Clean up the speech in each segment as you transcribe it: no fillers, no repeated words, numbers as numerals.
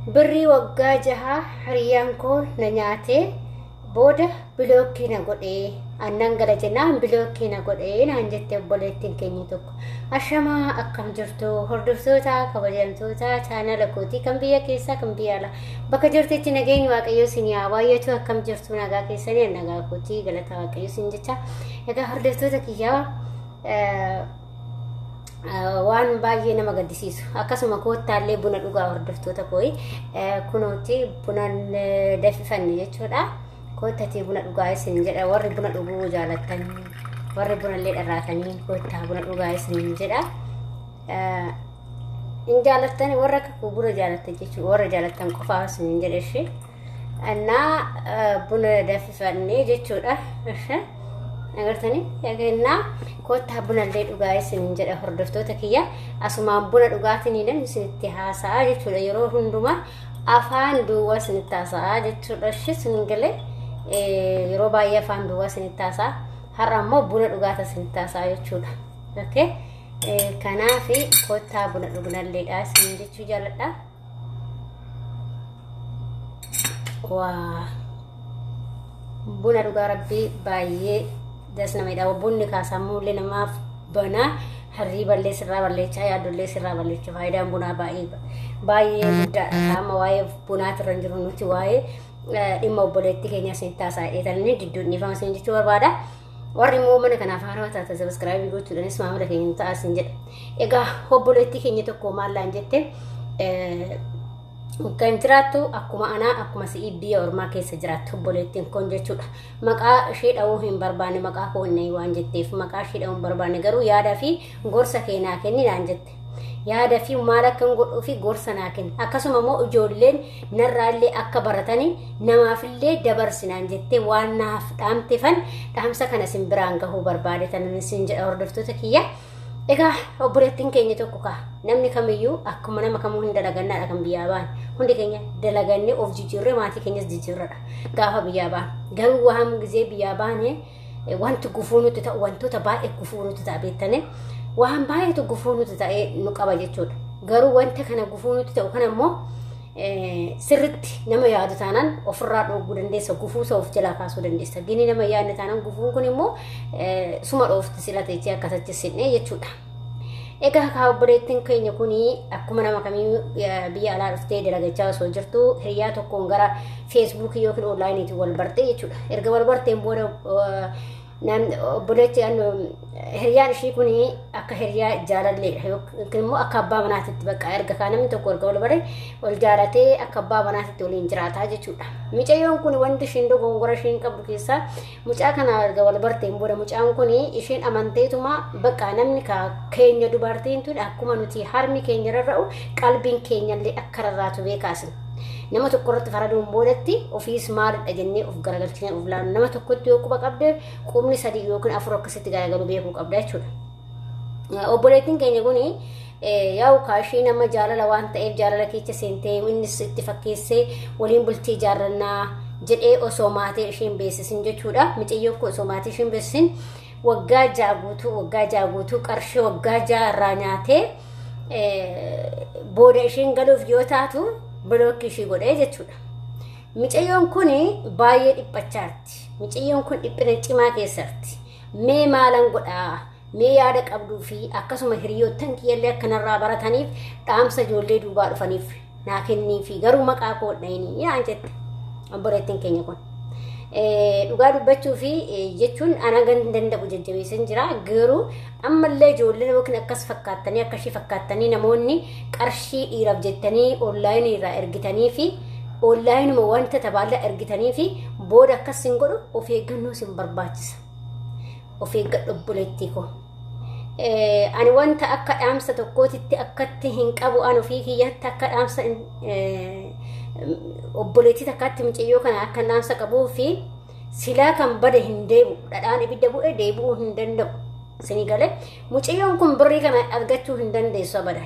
بري وقاجها حريانكو ننياتي بوده بلوكي نقولي أنن جلجنا بلوكي نقولي نانجت بولتين كنيتوك أشما أكم جرتو هردوسوتا كبجنتوتا تانا لكوتي كم بيا كيسا كم بيا لا بكجرتي تنجين واقعيو سنيا وايتو أكم جرتو نجا كيسا نجا كوتي غلطا واقعيو سنجتا يكا هردوسوتا كيا waan baay'ee nama gaddisiisu akkasuma koottaallee buna dhugaa hordoftoota kooyi kunooti bunan dafifanne jechuudha koottati buna dhugaa isin jedha warri buna dhuguu jaalattan warri bunallee dharraatanii koottaa buna dhugaa isin jedha in jaalattan warra akka buna jaalattan jechuudha warra jaalattan qofaa isin jedheshi annaa buna dafifanne jechuudha agartani yagenna kotta bunallee dhugaa isin jedha hordoftoota kiyya asumaan buna dhugaatiniidhan isinitti haasaa jechuudha yeroo hunduma afaan duwwaa isinitti haasaa jechuudha singale yeroo baay'ee afaan duwwaa isinitti haasaa har'a immoo buna dhugaata isinitti haasaa jechuudha okay kanaafi kotta buna dhugnalleedha isin jechuu jaaladha waa buna dhugaa rabbii baay'ee dasna meeda bunni kaasamullee namaaf bana harri ballee sirraa balleechaa yaadollee sirraa balleechaa faayidaan bunaa baay'ee guddaadha qaama waa'ee bunaatirra hin jiru nuti waa'ee dhimma obboleetti keenya isin taasa'eetanii didduun dhiifama isin jechuu barbaada warri immoo mana kanaaf haaraa taata sabskraayibii gochuudhaanis maamila keenya ta'asin jedha egaa obboleetti keenya tokko maallaan jette kan jiraattu akkuma ana akkuma si biyya ormaa keessa jiraattu obboleettiin kun jechuudha maqaa ishee dhawuu hin barbaanne maqaa koonnee waan jetteef maqaa ishee dhawuu hin barbaanne garuu yaada fi gorsa keenyaa kenni naan jette yaada fi maal akka godhuu fi gorsa naa kenni akkasuma immoo ijoolleen narraallee akka baratanii namaafillee dabarsinaan jettee waan naaf dhaamtefan dhaamsa kana sin biraan gahuu barbaade tanan sin jedha hordoftoota kiyya egaa obboleettiin keenya tokko ka namni kamiyyuu akkuma nama kamuu hin dalagannaadha kan biyyaa baan hundi keenya dalagannee of jijjiirree maatii keenyas jijjiirradha gaafa biyyaa baan garuu waan gizee biyyaa baane wanti gufuu nuti ta'u wantoota baay'ee gufuu nuti ta'a beektane waan baay'eetu gufuu nuti ta'ee nu qaba jechuudha garuu wanta kana gufuu nuti ta'u kana immoo sirritti nama yaadu taanaan ofirraa dhooguu dandeessa gufuu isa of jalaa kaasuu dandeessa gini nama yaadne taanaan gufuun kun immoo suma dhoofti sila ta'eetii akkasatti sinne jechuudha egaa kaa obboleettiin keenya kuni akkuma nama kamii biyya alaa dhuftee dalagachaa osoo jirtu hiriyaa tokkoon gara Facebook yookiin onlaayiniitiin wal bartee jechuudha erga wal barteen booda obboleetti hiriyaan ishii kuni akka hiriyaa jaalalleedha yookiin immoo akka abbaa manaatitti bakka erga kaa namni tokko erga wal bare wal jaalatee akka abbaa manaatitti waliin jiraataa jechuudha mucayyoon kun wanti ishiin dogongora ishiin qabdu keessaa mucaa kana erga wal barteen booda mucaan kuni ishiin amanteetuma bakka namni kaa keenya dubartiin tun akkuma nuti harmi keenya rarra'u qalbiin keenyallee akka rarraatu beekaasin nama tokko irratti faraduun boodatti ofiis maalidha jennee of garagalchine of laalu nama tokkotti yoo quba qabde qubni sadii yookiin afur akkasitti garagalu beekuu qabda jechuudha obboleettiin keenya kuni yaa'u kaashii nama jaalala waan ta'eef jaalala keessa seentee innis itti fakkeessee waliin bultii jaarrannaa jedhee osoo maatii ishiin beeksisin jechuudha micayyoo ko osoo maatii ishiin beeksisin waggaa jaaguutuu qarshii waggaa jaarraa nyaatee booda ishiin galuuf yoo taatu blookii ishii godhee jechuudha micayyoon kun baay'ee dhiphachaatti micayyoon kun dhiphina cimaa keessatti mee maalan godhaa mee yaada qabduu fi akkasuma hiriyoottan kiyyallee akkanarraa barataniif dhaamsa ijoollee duubaa dhufaniif naa kennii fi garuu maqaa koo dhayinii yaan jette obboleettiin keenya kun dhugaa dubbachuu fi jechuun ana danda'u jajjabeessan jira garuu ammallee ijoollee yookiin akkas fakkaattanii akkashii fakkaattanii namoonni qarshii dhiiraaf jettanii onlaayinii irraa ergitanii fi onlaayinuma wanta tabaalla ergitanii fi booda akkas hin godhu of eeggannoo sin barbaachisa of eeggadhu obboleettii koo ani wanta akka dhaamsa tokkootitti akkatti hin qabu an ofii kiyyatti akka dhaamsa obboleettii takkaatti mucayyoo kana akka dhaamsa qabuu fi silaa kan bada hin deebu dhadhaan ibidda bu'ee deebi'uu hin danda'u sinii galee mucayyoon kun birrii kana argachuu hin dandeessu abadan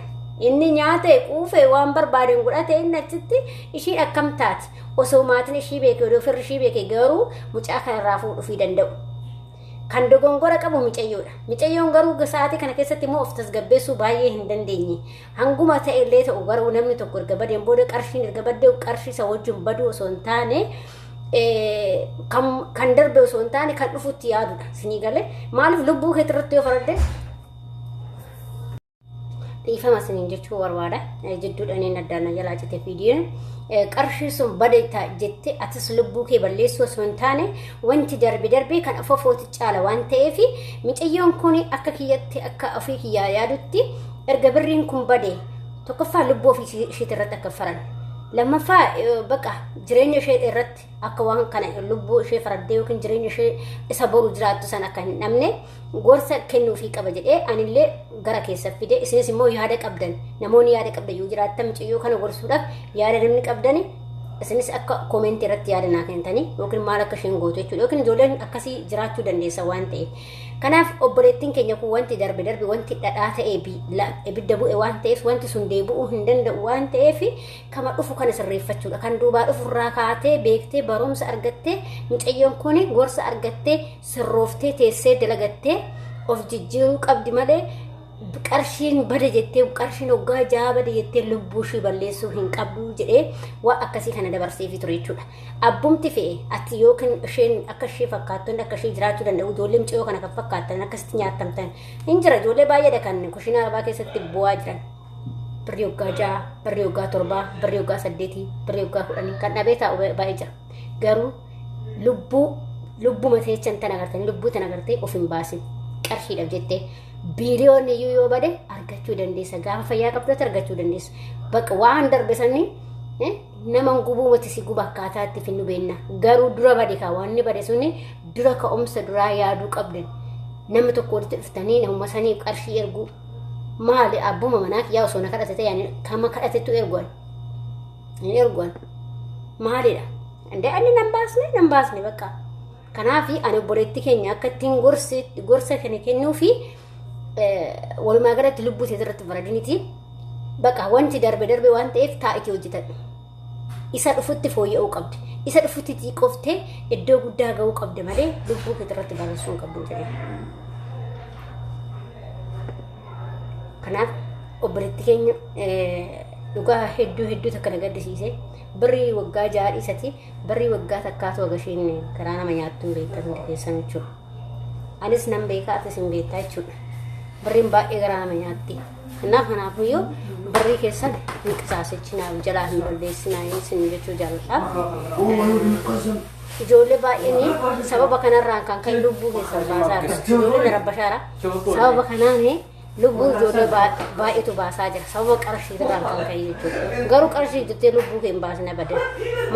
inni nyaata quufee waan barbaadeen godhate inni achitti ishii akkam taati osoo maatiin ishii beekee odoo firri ishii beekee garuu mucaa kanarraa fuudhuu fi danda'u kan dogongora qabu micayyoodha. Micayyoon garuu sa'aatii kana keessatti immoo of tasgabbeessuu baay'ee hin dandeenye. Hanguma ta'e illee ta'u garuu namni tokko erga badeen booda qarshiin erga baddee qarshii isa wajjin baduu osoo hin taane kan darbe osoo hin taane kan dhufutti yaadudha. Sinii galee maaliif lubbuu keetti irratti yoo faradde dhiifama siniin jechuu barbaada. Jidduudhaan inni addaan jalaa cite viidiyoon qarshii sun badeeta jette atis lubbuu kee balleessuu osoo hin taane wanti darbe kan afofooti caala waan ta'eef micayyoon kun akka kiyyatti akka ofii kiyyaa yaadutti erga birriin kun badee tokkoffaa lubbuu ofii isheetti irratti akka faran lammaffaa baqa jireenya ishee irratti akka waan kana lubbuu ishee faraddee yookiin jireenya ishee isa boru jiraattu san akka hin dhabne gorsa kennuufii qaba jedhee anillee gara keessa fide isinis immoo yaada qabdan namoonni yaada qabdan yoo jiraattan micayyoo kana gorsuudhaaf yaada namni qabdani isinis akka koomentii irratti yaada naa kennitanii yookiin maal akka isheen gootu jechuudha yookiin ijoolleen akkasii jiraachuu dandeessa waan ta'eef kanaaf obboleettiin keenya kun wanti darbe wanti dhadhaa ta'ee ibidda bu'e waan ta'eef wanti sun deebi'uu hin danda'u waan ta'eef kama dhufu kana sirreeffachuudha kan duubaa dhufurraa kaatee beektee barumsa argattee micayyoon kun gorsa argattee sirrooftee teessee dalagattee of jijjiiruu qabdi malee qarshiin bada jettee qarshiin hoggaa jaa bada jettee lubbuu ishee balleessuu hin qabdu jedhee waan akkasii kana dabarseefi ture jechuudha. Abbumti fe'e ati yookiin isheen akka ishee fakkaattoonni akka ishee jiraachuu danda'u ijoollee micayoo kana kan fakkaattan akkasitti nyaatamtan hin jira ijoollee baay'eedha kan kushiinaa arbaa keessatti bu'aa jiran. Birrii hoggaa ja'a, birrii hoggaa torbaa, birrii hoggaa saddeetii, birrii hoggaa kudhanii kan dhabee taa'u baay'ee jira. Garuu lubbuu mateechan tan agartanii lubbuu tan agartee of hin baasin qarshiidhaaf jettee biliyoonni iyyuu yoo bade argachuu dandeessa gaafa fayyaa qabdatu argachuu dandeessa bakka waan darbe sanii nama gubuu mati si guba akkaataatti finnu beenna garuu dura bade kaa waan ni bade suni dura ka'umsa duraa yaaduu qabdan namni tokko walitti dhuftanii namuma sanii qarshii erguu maali abbuma manaaf yaa osoo na kadhatate yaani kama kadhatetu erguwan maalidha andee ani nan baasne bakka kanaafi ani obboleetti keenya akka ittiin gorsa kana kennuufi walumaa galatti lubbuu isee irratti faradiniti baqa wanti darbe waan ta'eef taa'iti hojjetadhu isa dhufutti fooyya'uu qabdi isa dhufutti xiqqooftee iddoo guddaa ga'uu qabdi malee lubbuu kee irratti barreessuu hin qabdu jedhee kanaaf obboleetti keenya dhugaa hedduu takka na gaddisiise birrii waggaa ja'a dhiisati birrii waggaa takkaatu agasheen karaa nama nyaattuu beektan hundi keessan jechuudha anis nan beekaa atis hin beektaa jechuudha birriin baay'ee garaa nama nyaatti kanaafuyyuu birrii keessan hin qisaasichinaa jalaa hin balleessinaa isin jechuu jaalladha ijoollee baay'een sababa kanarraan kan ka'e lubbuu keessan baasaa jira ijoolleen rabbashaara sababa kanaan lubbuu ijoollee baay'eetu baasaa jira sababa qarshii irraan kan ka'e jechuudha garuu qarshii jettee lubbuu kee hin baasne badan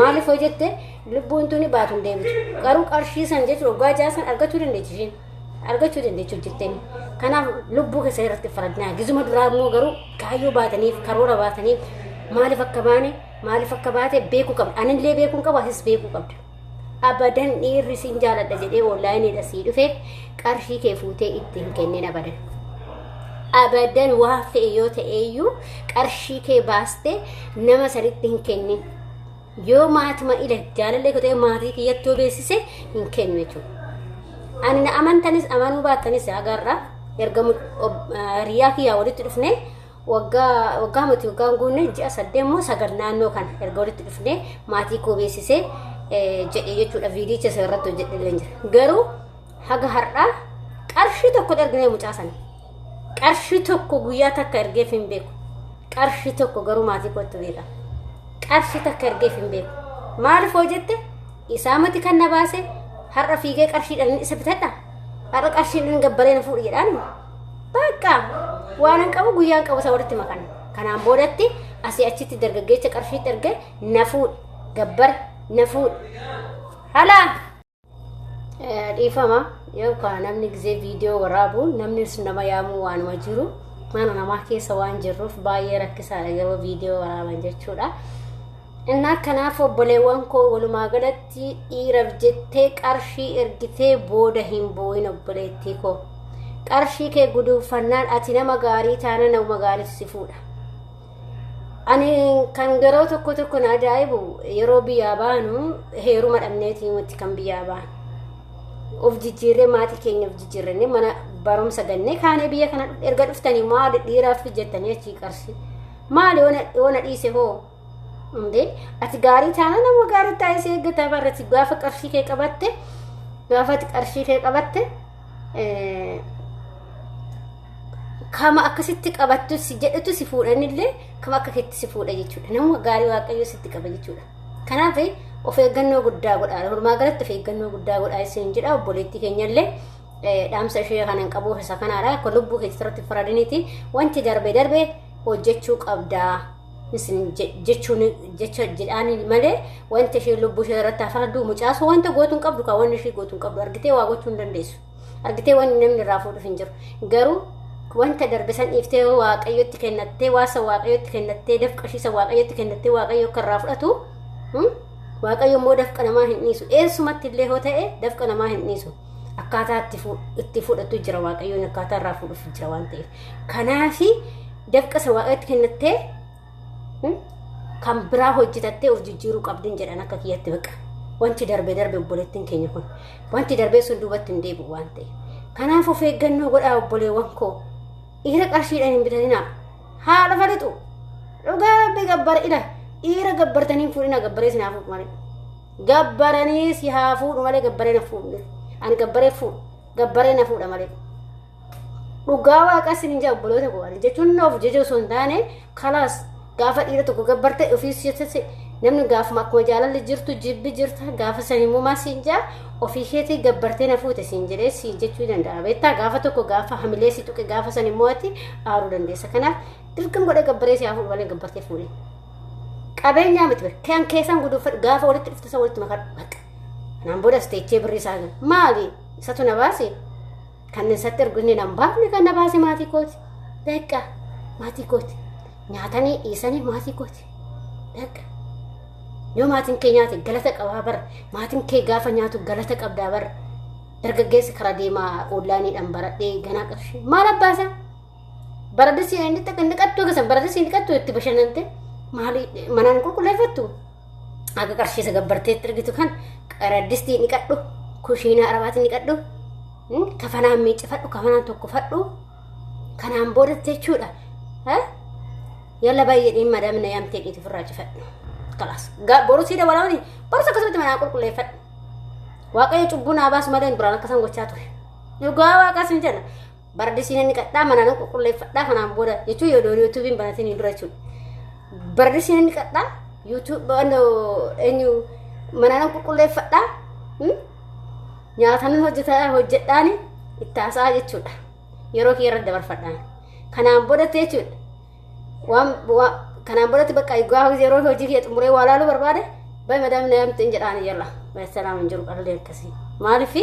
maaliif hoo jette lubbuun tuni baatu hin deebitu garuu qarshii san jechuudha waggaa ja'a san argachuu dandeechi ishiin argachuu dandeechu jetteen kanaaf lubbuu keessa irratti faradnaa gizuma duraa immoo garuu kaayyoo baataniif karoora baataniif maaliif akka baate beekuu qabda anillee beekuun qaba asis beekuu qabda abadan dhiirri siin jaaladha jedhee onlaayiniidha sii dhufeef qarshii kee fuutee itti hin kenneen abadan waa fe'e yoo ta'eeyyuu qarshii kee baastee nama sanitti hin kennin yoo maatima ila jaalallee kotee maatii kiyyattuu beessise hin kennu jechuudha ani na amantanis amanuu baattanis agarra ergamu riyaa kiyyaa walitti dhufne waggaa mati waggaan guunne ji'a 8 moo 9 naannoo kana erga walitti dhufne maatii koo beessise jedhe jechuudha viidiyocha irratti hojjedhe jira garuu haga har'aa qarshii tokko ergine mucaasan qarshii tokko guyyaa takka ergeef hin beeku qarshii tokko garuu maatii kootti beeka qarshii takka ergeef hin beeku maaliif hoo jette isaa mati kan na baase har'a fiigee qarshiidhaan isa bitadha har'a qarshiidhaan gabbaree na fuudhi jedhaan bakka waan hin qabu guyyaan qabu isa walitti makan kanaan boodatti asii achitti dargaggeecha qarshiitti erge na fuudhi gabbara na fuudhi halaa dhiifama yookaan namni gizee viidiyoo waraabu namni nama yaamuu waanuma jiru mana namaa keessa waan jirruuf baay'ee rakkisaadha yeroo viidiyoo waraaban jechuudha እና ከናፍ obboleewwan koo walumaa galatti dhiiraaf jettee qarshii ergitee booda hin boo'in obboleettii koo qarshii kee guduufannaan ati nama gaarii taana nama gaarii si fuudha ani kan garoo tokko na ajaa'ibu yeroo biyyaa baanu heeruma dhabneetii matti kan biyyaa baanu of jijjiirree maatii keenya of jijjiirree mana barumsa gannee kaanee biyya kana erga dhuftanii maal dhiiraaf jettanii achi qarshii maal yoona dhiise hoo undee ati gaarii taana nama gaarii taa'ee si eeggata barreessi gaafa qarshii kee qabatte kama akkasitti qabattu si jedhatu si fuudhanillee kama akka keetti si fuudha jechuudha nama gaarii waaqayyo sitti qaba jechuudha kanaaf of eeggannoo guddaa godhaa hormaa galatti of eeggannoo guddaa godhaa isin jedha obboleettii keenyallee dhaamsa ishee kanan qabu isa kanaadha akka lubbuu keessatti faradiniiti wanti darbe hojjechuu qabdaa isin jechuun jecha jedhaani malee wanti ishee lubbuu ishee irratti faradu mucaaso wanta gootuun qabdu ka wanni ishee gootuun qabdu argitee waa gochuun dandeessu argitee wanni namni irraa fuudhuuf hin jiru garuu wanta darbe san iftee waaqayyotti kennattee waasa waaqayyotti kennattee dafqashiisa waaqayyotti kennattee waaqayyo akka irraa fudhatu waaqayyo immoo dafqa namaa hin dhiisu eessumatti illee hoo ta'e dafqa namaa hin dhiisu akkaataa itti fudhatu jira waaqayyoon akkaataa irraa fuudhuuf jira waan ta'eef kanaafi dafqa sa waaqayyotti kennattee kan biraa hojjetattee of jijjiiruu qabdin jedhan akka kiyyatti baqa wanti darbe obboleettiin keenya kun wanti darbe sun duubatti hin deebi'u waan ta'eef kanaaf of eeggannoo godhaa obboleewwan koo dhiira qarshiidhaan hin bitatinaa haadha fadhitu dhugaa rabbi gabbara ila dhiira gabbartanii fuudhina gabbaree sinaa fuudhu malee gabbaranii si haa fuudhu malee gabbaree na fuudhu ani gabbaree na fuudha malee dhugaa waaqa sin hin jaa obboloota koo jechuun of jajoo osoo hin taane kalaas gaafa dhiira tokko gabbarte ofiis jettase namni gaafuma akkuma jaalalli jirtu jibbi jirta gaafa san immoo maa siin jaa ofii isheetii gabbartee na fuute siin jedhee siin jechuu danda'a beektaa gaafa tokko gaafa hamilee si tuqe gaafa san immoo ati aaruu dandeessa kanaaf dirqam godhee gabbaree si haa fuudhu malee gabbartee fuudhe qabeenyaa miti bira kan keessan guduufadhu gaafa walitti dhuftasa walitti makadhu baqa kanaan booda steechee birrii isaa maali isatu na baase kan isatti ergunni nan baafne kan na baase maatii kooti beeqa maatii kooti nyaatanii dhiisanii maatii kooti beeqa yoo maatiin kee nyaate galata qabaa bara maatiin kee gaafa nyaatu galata qabdaa bara dargaggeessi karaa deemaa ollaaniidhaan baradhee ganaa qarshii maal abbaasa baradhisi inni dhiqattuu gasan baradhisi dhiqattuu itti bashannante maali manaan qulqulleeffattu aga qarshiisa gabbarteetti argitu kan qaraddistii dhiqadhu kushiinaa arabaatiin dhiqadhu kafanaan miicifadhu kafanaan tokko fadhu kanaan boodatte jechuudha yalla baay'ee madamna yaamtee dhiitu firraa cifadhu kalas boru siida walaawni boru akkasumatti manaan qulqulleeffadhu waaqayyo cubbuu naa baasu malee biraan akkasan gochaa ture dhugaa waaqaa sin jenna baradhisiin inni qadhaa manaan qulqulleeffadhaa kanaan booda jechuu yoo yuutuubiin banatiin dura jechuudha baradhisiin inni qadhaa YouTube eenyu manaan qulqulleeffadhaa nyaatan hojjedhaani itti haasaa jechuudha yeroo kee irra dabarfadhaan kanaan boodatti jechuudha waan kanaan boodatti bakka gaafa yeroo hojii kee xumuree waa laaluu barbaade baay'ee madaam na yaamte hin jedhaan yalla salaam hin jiru qallee akkasii maaliif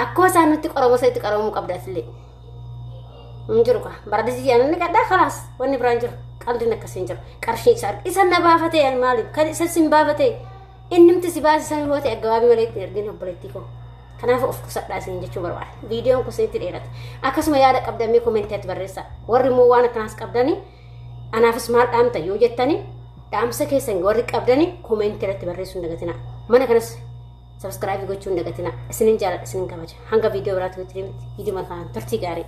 akkoo isaan nutti qoramoo isaatti qoramuu qabdaatillee hin jiru kaa baradhisi yaanni qadhaa kalaas wanni biraan jiru qaldiin akkasii hin jiru qarshii isa na baafatee maaliif kan isa sin baafatee innimti si baasisan hoote aggabaabii malee itti ergin obboleettii koo kanaaf of qusadhaa isin jechuu barbaada viidiyoon kun isinitti dheerata akkasuma yaada qabdamee koomentiitti barreessaa warri immoo waan akkanaas qabdanii anaafis maal dhaamta yoo jettanii dhaamsa keessan warri qabdanii koomentiitti irratti barreessuu hin dagatinaa mana kanas subscribe gochuu hin dagatinaa isinin jaaladha isinin kabaja hanga viidiyoo biraatti viidiyoo makaan turtii gaarii